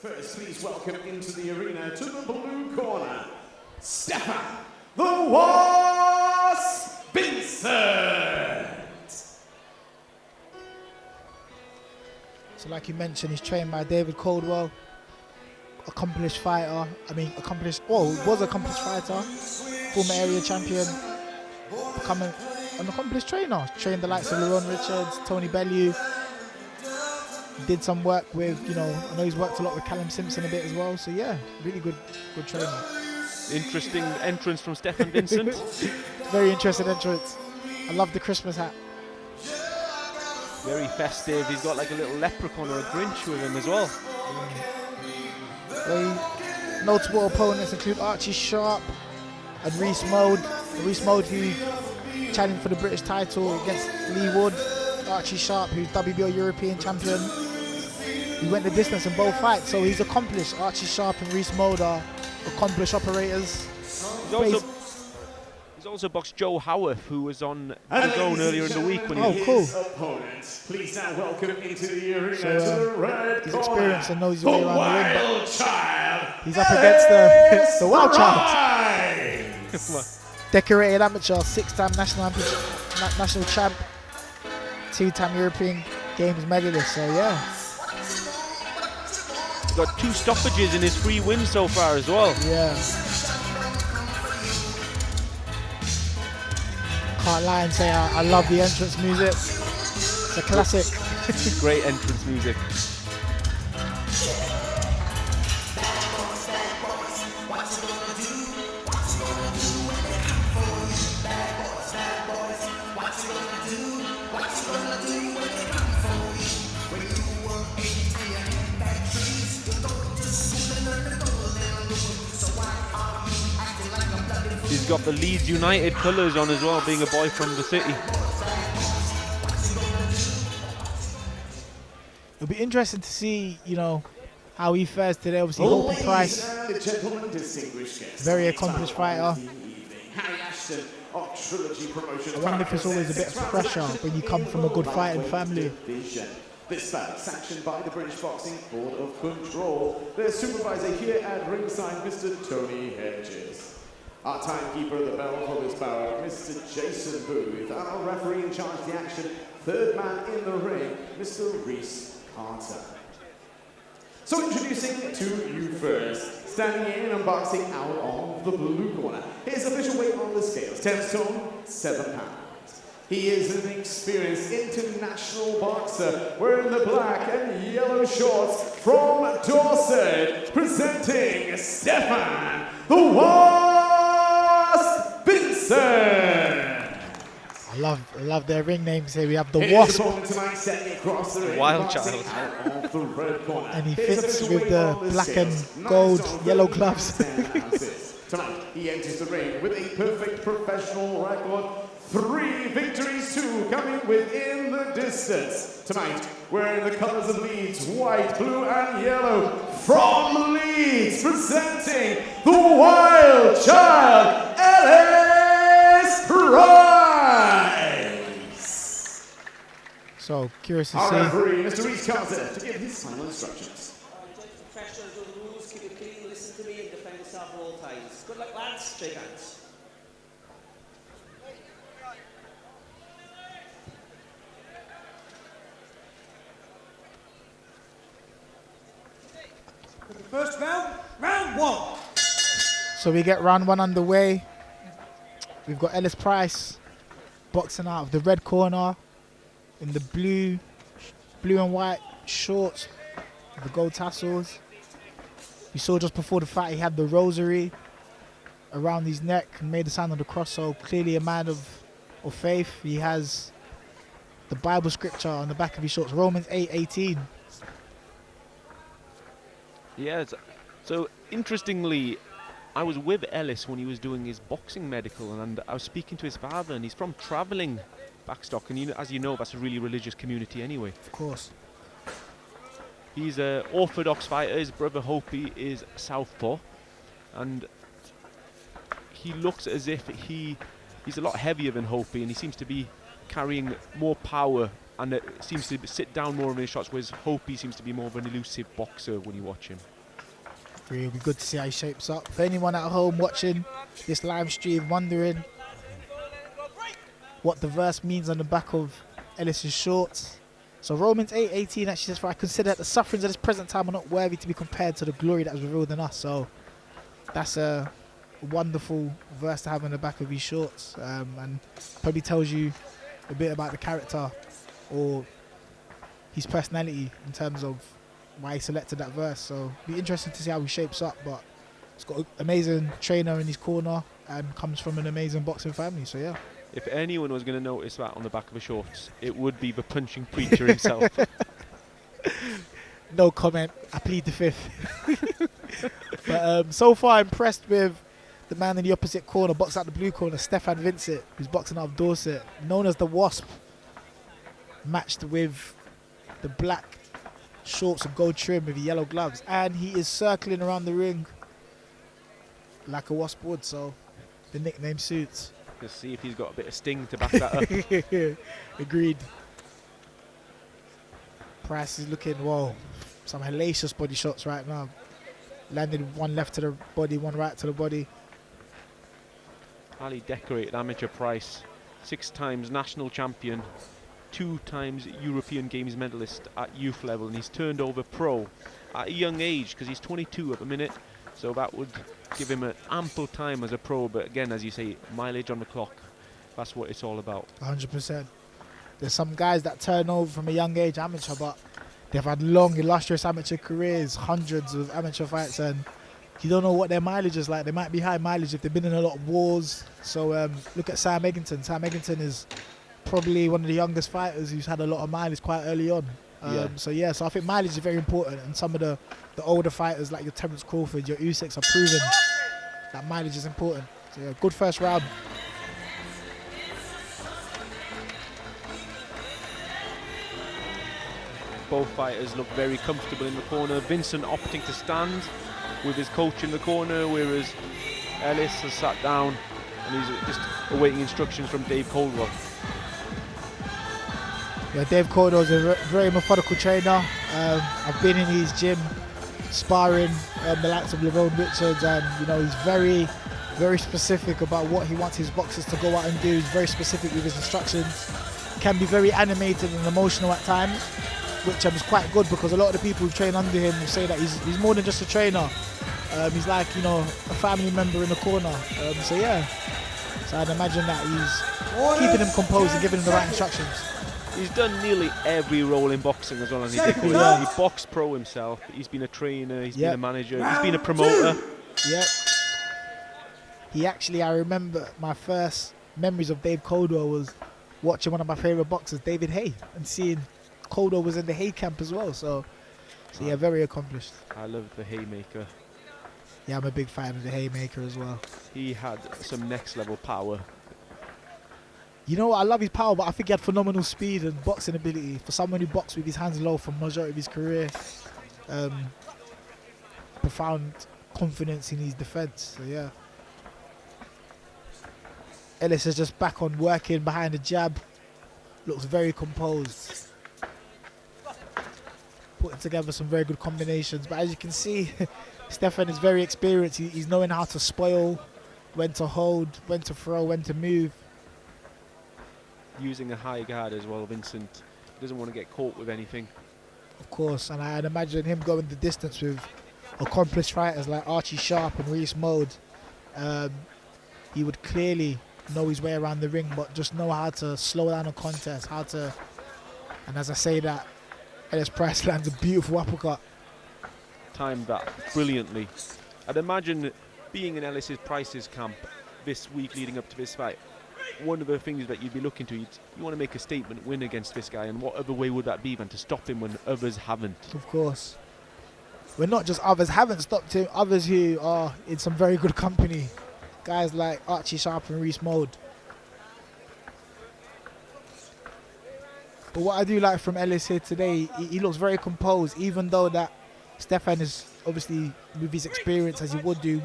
First, please welcome into the arena to the blue corner, Stefan, the Wasp Vincent. So like you mentioned, he's trained by David Caldwell, accomplished fighter. Was accomplished fighter, former area champion, becoming an accomplished trainer. Trained the likes of Leron Richards, Tony Bellew. Did some work with, I know he's worked a lot with Callum Simpson a bit as well. So yeah, really good trainer. Interesting entrance from Stefan Vincent. Very interesting entrance. I love the Christmas hat. Very festive. He's got like a little leprechaun or a Grinch with him as well. Very notable opponents include Archie Sharp and Reese Mode. Reese Mode, who challenged for the British title against Lee Wood. Archie Sharp, who's WBO European champion. He went the distance in both fights, so he's accomplished. Archie Sharp and Reese Mode are accomplished operators. He's also boxed Joe Howarth, who was on the zone earlier in the week. When cool. Please now welcome into the arena to the red he's corner, experienced and knows his way around the ring, but child, he's up against the Wild Child. Decorated amateur, 6-time national champ, 2-time European Games medalist, so yeah. He's got 2 stoppages in his 3 wins so far as well. Yeah. Can't lie and say I love the entrance music. It's a classic. Great entrance music. He's got the Leeds United colours on as well, being a boy from the city. It'll be interesting to see, how he fares today. Obviously, Hope Price, very accomplished fighter. I wonder if it's always a bit of pressure when you come from a good fighting family. This bout sanctioned by the British Boxing Board of Control. Their supervisor here at ringside, Mr. Tony Hedges. Our timekeeper of the bell for this bout, Mr. Jason Booth. And our referee in charge of the action, third man in the ring, Mr. Reese Carter. So introducing to you first, standing in and boxing out of the blue corner. His official weight on the scales, 10 stone, 7 pounds. He is an experienced international boxer wearing the black and yellow shorts from Dorset, presenting Stefan, the Wasp Vincent. I love their ring names here. We have the Wasp. Wild Child. And he fits with the black and gold yellow gloves. Tonight, he enters the ring with a perfect professional record. 3 victories, 2 coming within the distance. Tonight, wearing the colors of Leeds, white, blue, and yellow. From Leeds, presenting the Wild Child, Ellis Price. So, curious to Our see. referee, Mr. Reese Carter, to give his final instructions. Professionals know the rules, keep it clean, listen to me, and defend yourself at all times. Good luck, lads. Shake hands. First round, round 1. So we get round 1 underway. We've got Ellis Price boxing out of the red corner in the blue and white shorts, the gold tassels. We saw just before the fight he had the rosary around his neck and made the sign of the cross, so clearly a man of faith. He has the Bible scripture on the back of his shorts, Romans 8:18. Yeah, so interestingly, I was with Ellis when he was doing his boxing medical, and I was speaking to his father, and he's from travelling Backstock, and as you know, that's a really religious community anyway. Of course. He's an orthodox fighter. His brother Hopi is southpaw, and he looks as if he's a lot heavier than Hopi, and he seems to be carrying more power and it seems to sit down more in his shots, whereas Hopi seems to be more of an elusive boxer when you watch him. It'll be good to see how he shapes up. For anyone at home watching this live stream, wondering what the verse means on the back of Ellis's shorts. So Romans 8:18 actually says, "For I consider that the sufferings of this present time are not worthy to be compared to the glory that is revealed in us." So that's a wonderful verse to have on the back of his shorts, and probably tells you a bit about the character or his personality in terms of why he selected that verse. So be interesting to see how he shapes up, but he's got an amazing trainer in his corner and comes from an amazing boxing family. So yeah. If anyone was going to notice that on the back of his shorts, it would be the punching preacher himself. No comment. I plead the fifth. But so far impressed with the man in the opposite corner, boxing out the blue corner, Stefan Vincent, who's boxing out of Dorset, known as the Wasp, matched with the black shorts and gold trim with the yellow gloves, and he is circling around the ring like a wasp would, so the nickname suits. Let's see if he's got a bit of sting to back that up. Agreed. Price is looking, whoa, some hellacious body shots right now. Landed one left to the body, one right to the body. Highly decorated amateur Price, 6 times national champion, 2 times European Games medalist at youth level, and he's turned over pro at a young age because he's 22 at the minute, so that would give him an ample time as a pro. But again, as you say, mileage on the clock, that's what it's all about. 100%. There's some guys that turn over from a young age amateur, but they've had long, illustrious amateur careers, hundreds of amateur fights, and you don't know what their mileage is like. They might be high mileage if they've been in a lot of wars. So look at Sam Eggington. Sam Eggington is probably one of the youngest fighters who's had a lot of mileage quite early on. So I think mileage is very important, and some of the older fighters like your Terence Crawford, your Usyks, are proven that mileage is important. So yeah, good first round. Both fighters look very comfortable in the corner. Vincent opting to stand with his coach in the corner, whereas Ellis has sat down and he's just awaiting instructions from Dave Coldwell. Yeah, Dave Cordell is a very methodical trainer. I've been in his gym sparring the likes of Lerone Richards, and he's very, very specific about what he wants his boxers to go out and do. He's very specific with his instructions. Can be very animated and emotional at times, which is quite good, because a lot of the people who train under him will say that he's more than just a trainer. He's like a family member in the corner. So I'd imagine that he's keeping him composed and giving him the right instructions. He's done nearly every role in boxing as well as he did. He boxed pro himself. He's been a trainer. He's been a manager. He's been a promoter. Yep. He actually, I remember my first memories of Dave Coldwell was watching one of my favourite boxers, David Hay, and seeing Coldwell was in the Hay camp as well. So yeah, very accomplished. I love the Haymaker. Yeah, I'm a big fan of the Haymaker as well. He had some next level power. You know what, I love his power, but I think he had phenomenal speed and boxing ability. For someone who boxed with his hands low for the majority of his career, profound confidence in his defence. So yeah. Ellis is just back on working behind the jab. Looks very composed. Putting together some very good combinations. But as you can see, Stefan is very experienced. He's knowing how to spoil, when to hold, when to throw, when to move. Using a high guard as well, Vincent. He doesn't want to get caught with anything. Of course, and I'd imagine him going the distance with accomplished fighters like Archie Sharp and Reese Mode. He would clearly know his way around the ring, but just know how to slow down a contest, and as I say that, Ellis Price lands a beautiful uppercut. Timed that brilliantly. I'd imagine being in Ellis Price's camp this week leading up to this fight, one of the things that you'd be looking to, you want to make a statement win against this guy, and what other way would that be than to stop him when others haven't? Of course. Well, not just others haven't stopped him, others who are in some very good company. Guys like Archie Sharp and Reese Mode. But what I do like from Ellis here today, he looks very composed, even though that Stefan is obviously, with his experience as he would do,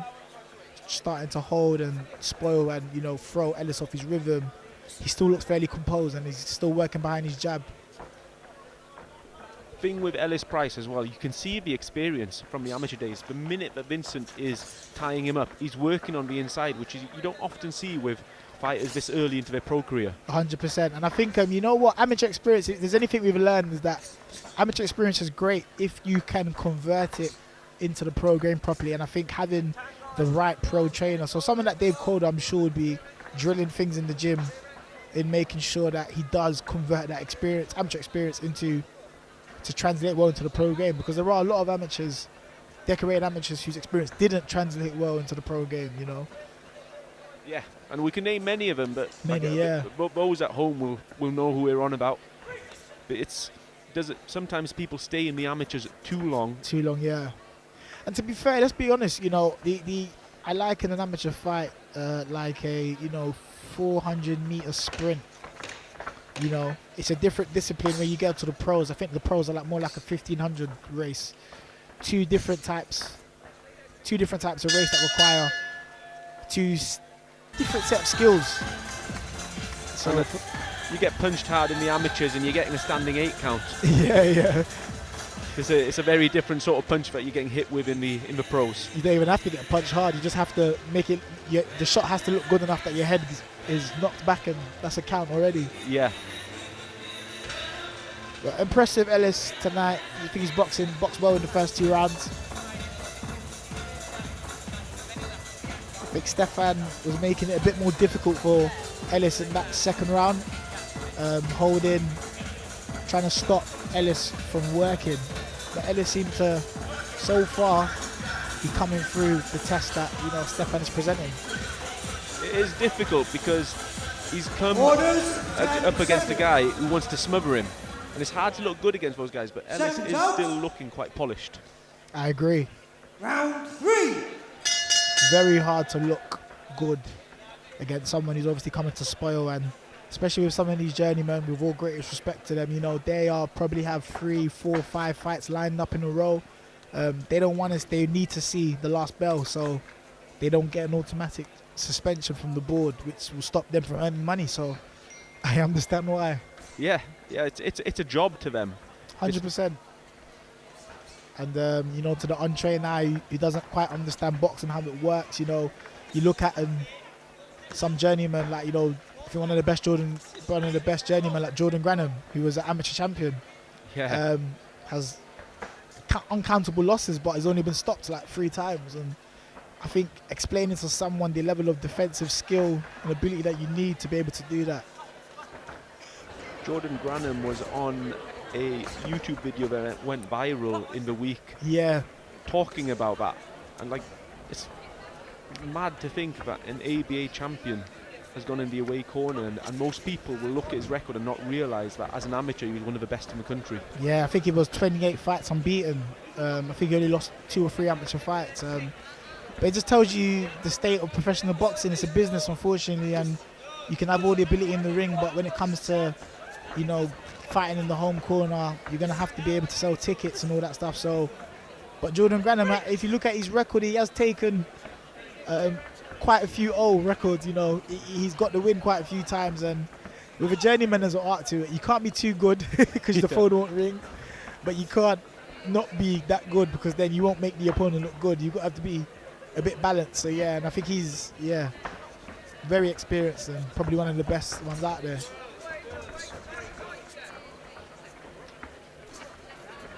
starting to hold and spoil and throw Ellis off his rhythm. He still looks fairly composed, and he's still working behind his jab. thing with Ellis Price as well, you can see the experience from the amateur days. The minute that Vincent is tying him up, he's working on the inside, which is you don't often see with fighters this early into their pro career. 100%. And I think, you know what, amateur experience, if there's anything we've learned is that amateur experience is great if you can convert it into the pro game properly. And I think having the right pro trainer, so someone like Dave Calder, I'm sure would be drilling things in the gym in making sure that he does convert that experience, amateur experience, to translate well into the pro game, because there are a lot of amateurs, decorated amateurs, whose experience didn't translate well into the pro game, you know. Yeah, and we can name many of them, but Yeah. those at home will know who we're on about. But sometimes people stay in the amateurs too long. Too long, yeah. And to be fair, let's be honest, you know, I like in an amateur fight like a 400-meter sprint. You know, it's a different discipline when you get to the pros. I think the pros are like more like a 1500 race. Two different types of race that require different set of skills. So you get punched hard in the amateurs and you're getting a standing 8 count. yeah. It's a very different sort of punch that you're getting hit with in the pros. You don't even have to get punched hard. You just have to make it. The shot has to look good enough that your head is knocked back, and that's a count already. Yeah. But impressive Ellis tonight. You think he's boxed well in the first 2 rounds. I think Stefan was making it a bit more difficult for Ellis in that second round, holding, trying to stop Ellis from working. But Ellis seemed to, so far, be coming through the test that Stefan is presenting. It is difficult because he's come Orders, up against a guy who wants to smother him. And it's hard to look good against those guys, but Ellis Seconds is out. still looking quite polished. I agree. Round 3. Very hard to look good against someone who's obviously coming to spoil, and especially with some of these journeymen, with all greatest respect to them, they probably have 3, 4, 5 fights lined up in a row. They don't want us. They need to see the last bell, so they don't get an automatic suspension from the board, which will stop them from earning money. So I understand why. Yeah, it's a job to them. 100%. And to the untrained eye who doesn't quite understand boxing, how it works, you look at some journeyman, like, if you're one of the best journeyman like Jordan Granham, who was an amateur champion, has uncountable losses, but has only been stopped like 3 times. And I think explaining to someone the level of defensive skill and ability that you need to be able to do that. Jordan Granham was on a YouTube video that went viral in the week. Yeah. Talking about that. And it's mad to think that an ABA champion has gone in the away corner, and most people will look at his record and not realise that as an amateur he was one of the best in the country. Yeah, I think he was 28 fights unbeaten. I think he only lost 2 or 3 amateur fights. But it just tells you the state of professional boxing. It's a business, unfortunately, and you can have all the ability in the ring, but when it comes to, fighting in the home corner, you're going to have to be able to sell tickets and all that stuff. So, but Jordan Granham, if you look at his record, he has taken quite a few old records. He's got the win quite a few times, and with a journeyman as an art to it, you can't be too good because the phone won't ring, but you can't not be that good, because then you won't make the opponent look good. You have to be a bit balanced. So yeah, and I think he's very experienced and probably one of the best ones out there.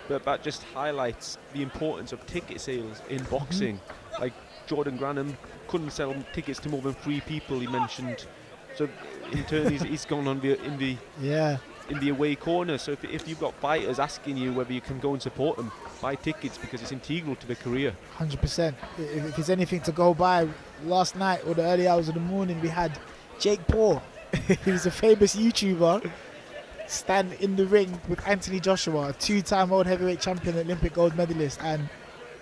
But that just highlights the importance of ticket sales in boxing. Like Jordan Granham couldn't sell tickets to more than 3 people, he mentioned. So in turn he's gone on in the away corner. So if you've got fighters asking you whether you can go and support them, buy tickets, because it's integral to their career. 100%. If there's anything to go by, last night or the early hours of the morning, we had Jake Paul, who's a famous YouTuber, stand in the ring with Anthony Joshua, a 2-time world heavyweight champion, Olympic gold medalist. And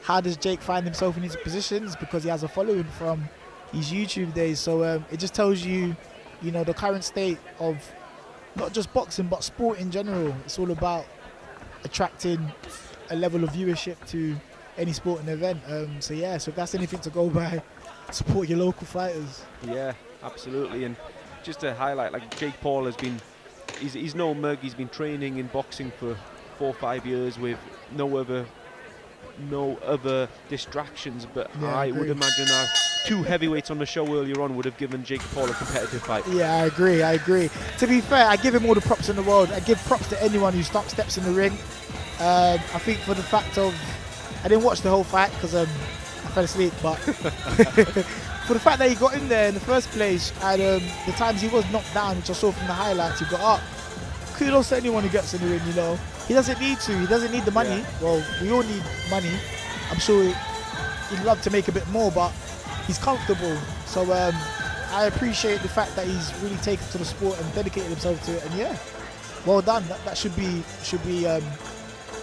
how does Jake find himself in these positions? Because he has a following from his YouTube days. So it just tells you, the current state of not just boxing but sport in general. It's all about attracting a level of viewership to any sporting event. So if that's anything to go by, support your local fighters. Yeah, absolutely. And just to highlight, like Jake Paul has been, he's no mug. He's been training in boxing for 4 or 5 years with no other distractions. But Yeah, I I would agree. imagine our 2 heavyweights on the show earlier on would have given Jake Paul a competitive fight. Yeah, I agree. To be fair, I give him all the props in the world. I give props to anyone who steps in the ring. I think for the fact of, I didn't watch the whole fight because I fell asleep, but for the fact that he got in there in the first place, and the times he was knocked down, which I saw from the highlights, he got up. Kudos to anyone who gets in the ring, you know. He doesn't need to. He doesn't need the money. Yeah. Well, we all need money. I'm sure he'd love to make a bit more, but he's comfortable. So I appreciate the fact that he's really taken to the sport and dedicated himself to it. And yeah, well done. That should be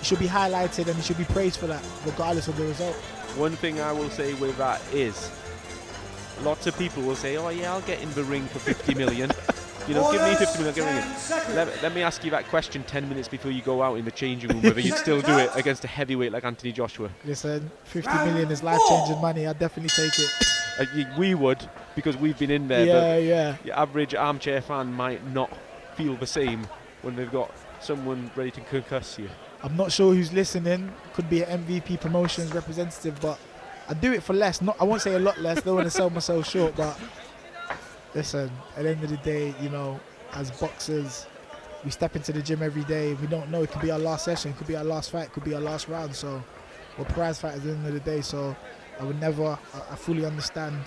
highlighted, and he should be praised for that, regardless of the result. One thing I will say with that is, lots of people will say, "Oh yeah, I'll get in the ring for 50 million." You know, give me 50 million, get in the ring. Let me ask you that question 10 minutes before you go out in the changing room, whether you'd still do it against a heavyweight like Anthony Joshua. Listen, 50 million is life-changing money. I'd definitely take it. We would, because we've been in there. Yeah. But your average armchair fan might not feel the same when they've got someone ready to concuss you. I'm not sure who's listening. Could be an MVP Promotions representative, but I'd do it for less. I won't say a lot less. Don't want to sell myself short, but listen, at the end of the day, you know, as boxers, we step into the gym every day. We don't know. It could be our last session. It could be our last fight. It could be our last round. So we're prize fighters at the end of the day. So I fully understand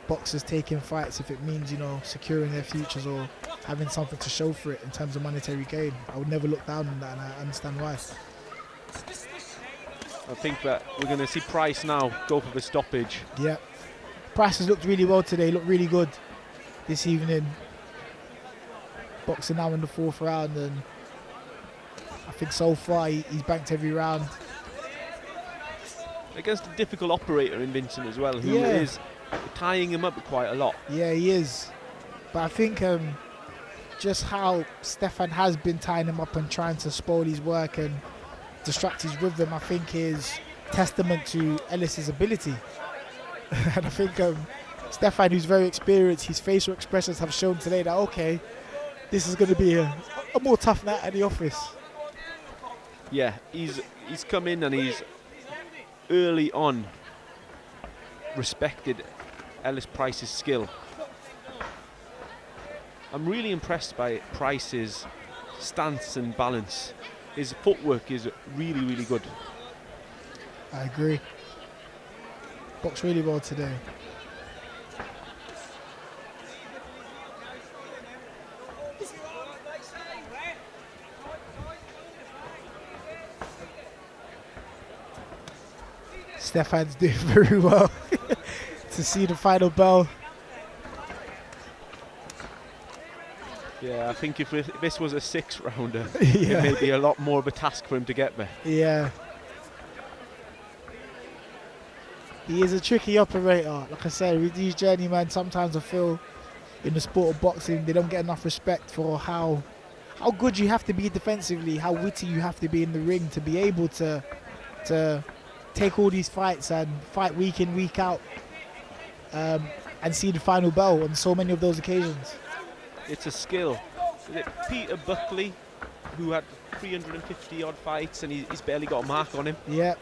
boxers taking fights if it means, you know, securing their futures or having something to show for it in terms of monetary gain. I would never look down on that, and I understand why. I think that we're going to see Price now go for the stoppage. Yeah. Price has looked really well today. Looked really good this evening. Boxing now in the 4th round, and I think so far he's banked every round. Against a difficult operator in Vincent as well, who is tying him up quite a lot. Yeah, he is. But I think just how Stefan has been tying him up and trying to spoil his work and distract his rhythm, I think is testament to Ellis's ability. And I think Stefan, who's very experienced, his facial expressions have shown today that, okay, this is going to be a more tough night at the office. Yeah, he's come in and he's early on respected Ellis Price's skill. I'm really impressed by Price's stance and balance. His footwork is really, really good. I agree. Boxed really well today. Stefan's doing very well to see the final bell. Yeah, I think if this was a 6-rounder, Yeah. it may be a lot more of a task for him to get there. Yeah. He is a tricky operator. Like I said, with these journeymen, sometimes I feel in the sport of boxing, they don't get enough respect for how good you have to be defensively, how witty you have to be in the ring to be able to take all these fights and fight week in, week out, and see the final bell on so many of those occasions. It's a skill. Is it Peter Buckley, who had 350 odd fights and he's barely got a mark on him? Yep.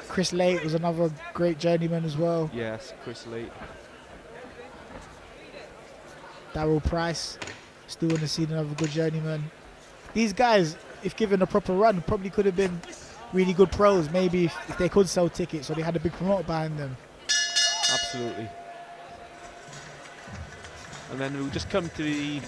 Chris Late was another great journeyman as well. Yes, Chris Late. Darryl Price, still in the scene, another good journeyman. These guys, if given a proper run, probably could have been really good pros. Maybe if they could sell tickets or they had a big promoter behind them. Absolutely. And then we'll just come to the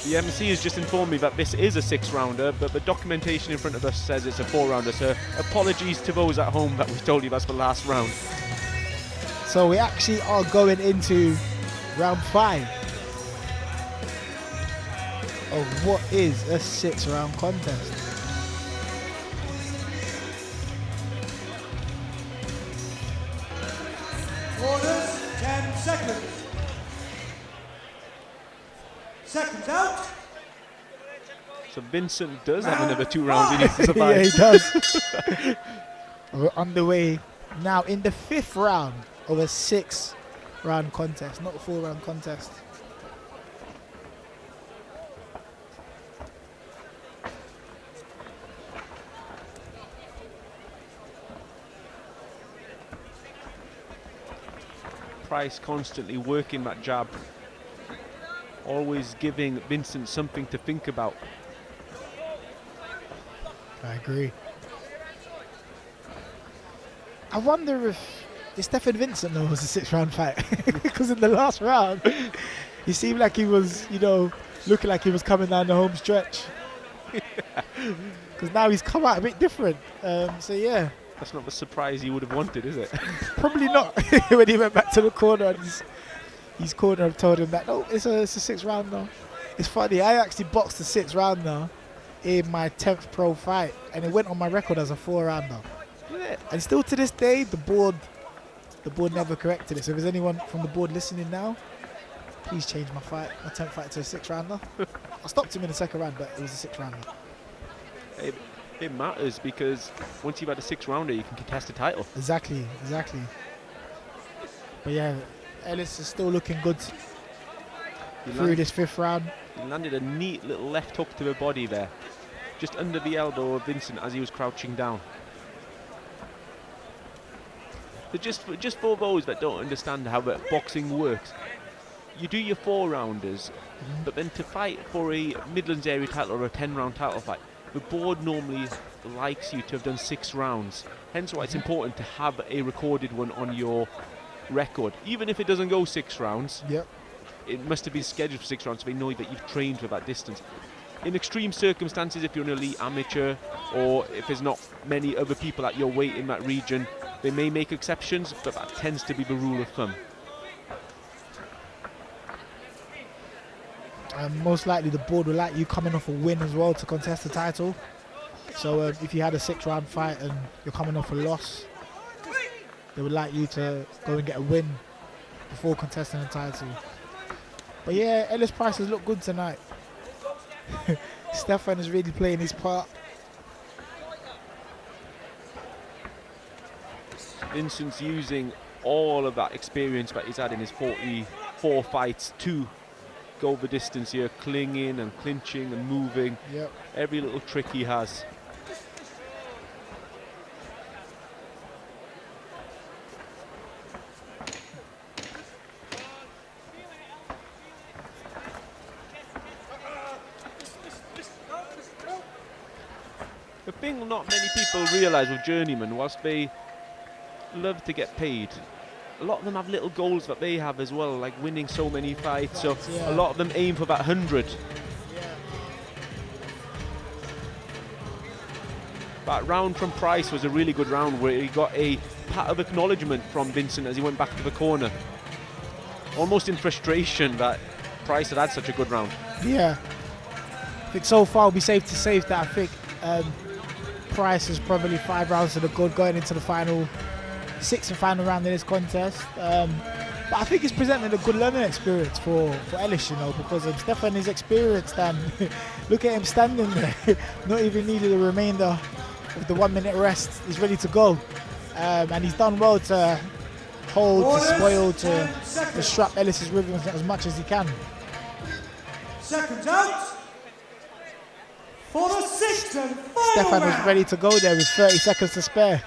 The MC has just informed me that this is a 6-rounder, but the documentation in front of us says it's a 4-rounder, so apologies to those at home that we told you that's the last round. So we actually are going into round 5 of what is a 6-round contest. Orders, 10 seconds. Seconds out. So Vincent does have another 2 rounds he needs to survive. Yeah, he does. We're underway now in the 5th round of a 6-round contest, not a 4-round contest. Price constantly working that jab, always giving Vincent something to think about. I agree. I wonder if Stefan Vincent knows the 6-round fight, because in the last round he seemed like he was, looking like he was coming down the home stretch. Because now he's come out a bit different. So yeah. That's not the surprise he would have wanted, is it? Probably not. When he went back to the corner and his corner told him that, no, it's a 6-rounder. It's funny, I actually boxed a 6-rounder in my 10th pro fight, and it went on my record as a 4-rounder. Yeah. And still to this day, the board never corrected it. So if there's anyone from the board listening now, please change my 10th fight to a 6-rounder. I stopped him in the 2nd round, but it was a 6-rounder. It matters, because once you've had a 6-rounder, you can contest a title. Exactly. But yeah, Ellis is still looking good through this 5th round. He landed a neat little left hook to the body there, just under the elbow of Vincent as he was crouching down. So just for those that don't understand how boxing works, you do your 4-rounders, but then to fight for a Midlands area title or a 10-round title fight, the board normally likes you to have done 6 rounds. Hence why it's important to have a recorded one on your record. Even if it doesn't go 6 rounds, Yep. it must have been scheduled for 6 rounds, so they know that you've trained for that distance. In extreme circumstances, if you're an elite amateur, or if there's not many other people at your weight in that region, they may make exceptions, but that tends to be the rule of thumb. Most likely the board will like you coming off a win as well to contest the title. So if you had a 6-round fight and you're coming off a loss, they would like you to go and get a win before contesting the title. But yeah, Ellis Price has looked good tonight. Stefan is really playing his part. Vincent's using all of that experience that he's had in his 44 fights to go the distance here, clinging and clinching and moving. Yep. Every little trick he has. The thing not many people realise with journeymen, whilst they love to get paid, a lot of them have little goals that they have as well, like winning so many fights. So Yeah. a lot of them aim for that 100. That round from Price was a really good round, where he got a pat of acknowledgement from Vincent as he went back to the corner. Almost in frustration that Price had such a good round. Yeah. I think so far it'll be safe to say that I think Price is probably 5 rounds to the good going into the final 6th and final round in this contest. But I think it's presenting a good learning experience for Ellis, because Stefan is experienced, and look at him standing there, not even needed a remainder of the 1-minute rest. He's ready to go, and he's done well to hold, to spoil, to disrupt Ellis's rhythm as much as he can. Seconds out. For the 6th and final Stefan was round. ready to go there with 30 seconds to spare.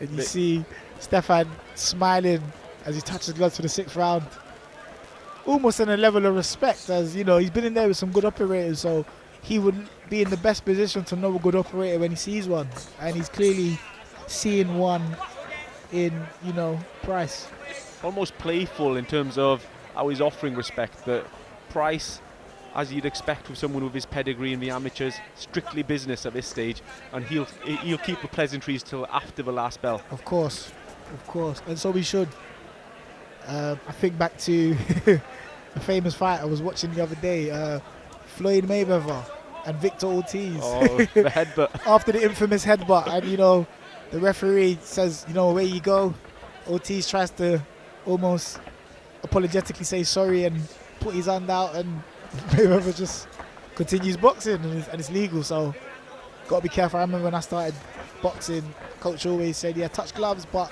And you see Stefan smiling as he touches gloves for the 6th round. Almost on a level of respect, as he's been in there with some good operators, so he would be in the best position to know a good operator when he sees one. And he's clearly seeing one in, Price. Almost playful in terms of how he's offering respect. That Price, as you'd expect with someone with his pedigree in the amateurs, strictly business at this stage, and he'll keep the pleasantries till after the last bell. Of course, and so we should. I think back to a famous fight I was watching the other day, Floyd Mayweather and Victor Ortiz. Oh, the headbutt. After the infamous headbutt, and the referee says, away you go. Ortiz tries to almost apologetically say sorry and put his hand out, and Mayweather just continues boxing, and it's legal. So gotta be careful. I remember when I started boxing, coach always said, yeah, touch gloves, but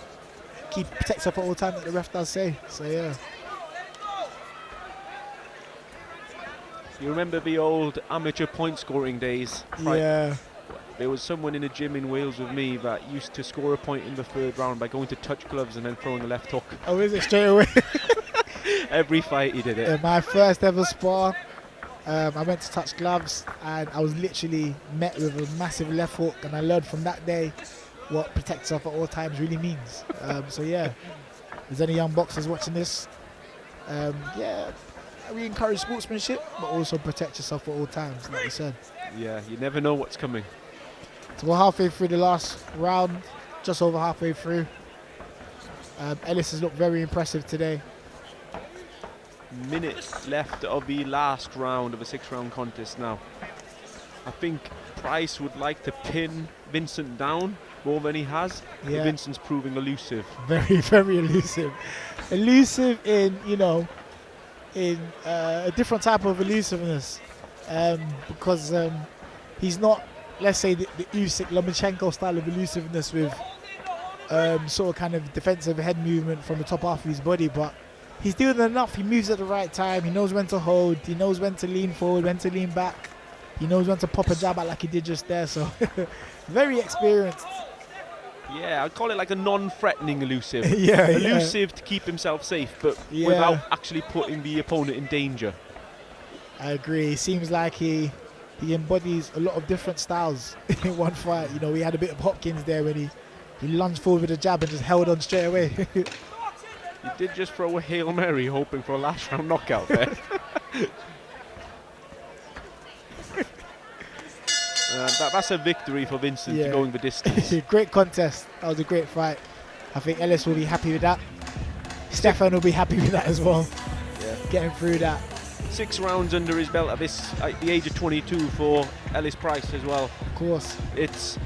protect yourself at all times, like the ref does say. So yeah. You remember the old amateur point scoring days? Right? Yeah. There was someone in a gym in Wales with me that used to score a point in the third round by going to touch gloves and then throwing a left hook. Oh, is it straight away? Every fight he did it. My first ever spar, I went to touch gloves and I was literally met with a massive left hook, and I learned from that day what protect yourself at all times really means. So yeah, if there's any young boxers watching this, yeah, we encourage sportsmanship, but also protect yourself at all times, like you said. Yeah, you never know what's coming. So we're halfway through the last round, just over halfway through. Ellis has looked very impressive today. Minutes left of the last round of a 6-round contest now. I think Price would like to pin Vincent down more than he has. Yeah. Vincent's proving elusive. Very, very elusive. Elusive in, you know, in a different type of elusiveness, because he's not, let's say, the Usyk Lomachenko style of elusiveness with sort of kind of defensive head movement from the top half of his body, but he's doing enough. He moves at the right time. He knows when to hold. He knows when to lean forward, when to lean back. He knows when to pop a jab out like he did just there. So very experienced. Yeah, I'd call it like a non-threatening elusive. Yeah, elusive to keep himself safe, but without actually putting the opponent in danger. I agree. It seems like he embodies a lot of different styles in one fight. You know, we had a bit of Hopkins there when he lunged forward with a jab and just held on straight away. He did just throw a Hail Mary hoping for a last round knockout there. That's a victory for Vincent going the distance. Great contest. That was a great fight. I think Ellis will be happy with that. Stefan will be happy with that as well. Yeah. Getting through that. 6 rounds under his belt at the age of 22 for Ellis Price as well. Of course. It's,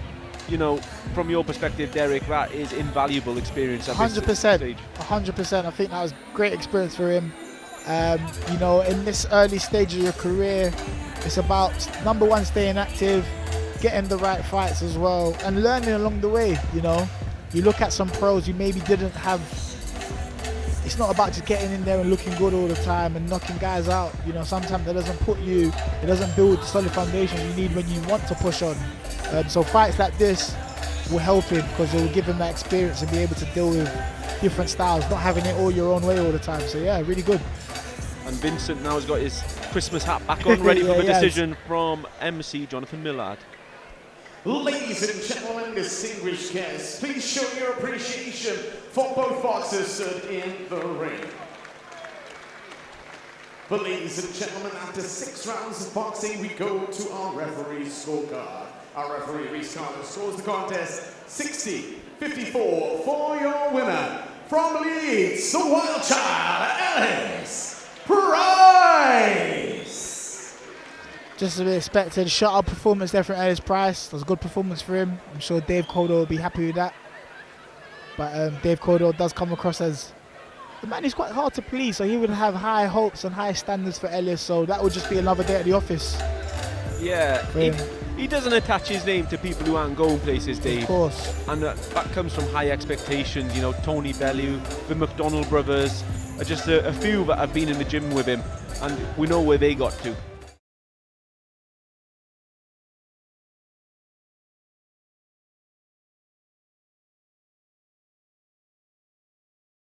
you know, from your perspective, Derek, that is invaluable experience at 100%. this stage. 100%. I think that was great experience for him. You know, in this early stage of your career, it's about, number one, staying active, getting the right fights as well, and learning along the way. You know, you look at some pros you maybe didn't have. It's not about just getting in there and looking good all the time and knocking guys out. You know, sometimes it doesn't build the solid foundation you need when you want to push on. So fights like this will help him because it will give him that experience and be able to deal with different styles, not having it all your own way all the time. So yeah, really good. And Vincent now has got his Christmas hat back on, ready for the decision from MC Jonathan Millard. Ladies and gentlemen, distinguished guests, please show your appreciation for both boxers stood in the ring. But ladies and gentlemen, after 6 rounds of boxing, we go to our referee's scorecard. Our referee, Reese Carter, scores the contest 60-54 for your winner. From Leeds, the wild child, Ellis Price. Just as we expected, shutout performance there from Ellis Price. That was a good performance for him. I'm sure Dave Caldwell will be happy with that. But Dave Caldwell does come across as the man who's quite hard to please, so he would have high hopes and high standards for Ellis, so that would just be another day at the office. Yeah, he doesn't attach his name to people who aren't going places, Dave. Of course. And that comes from high expectations. You know, Tony Bellew, the McDonald brothers, are just a few that have been in the gym with him, and we know where they got to.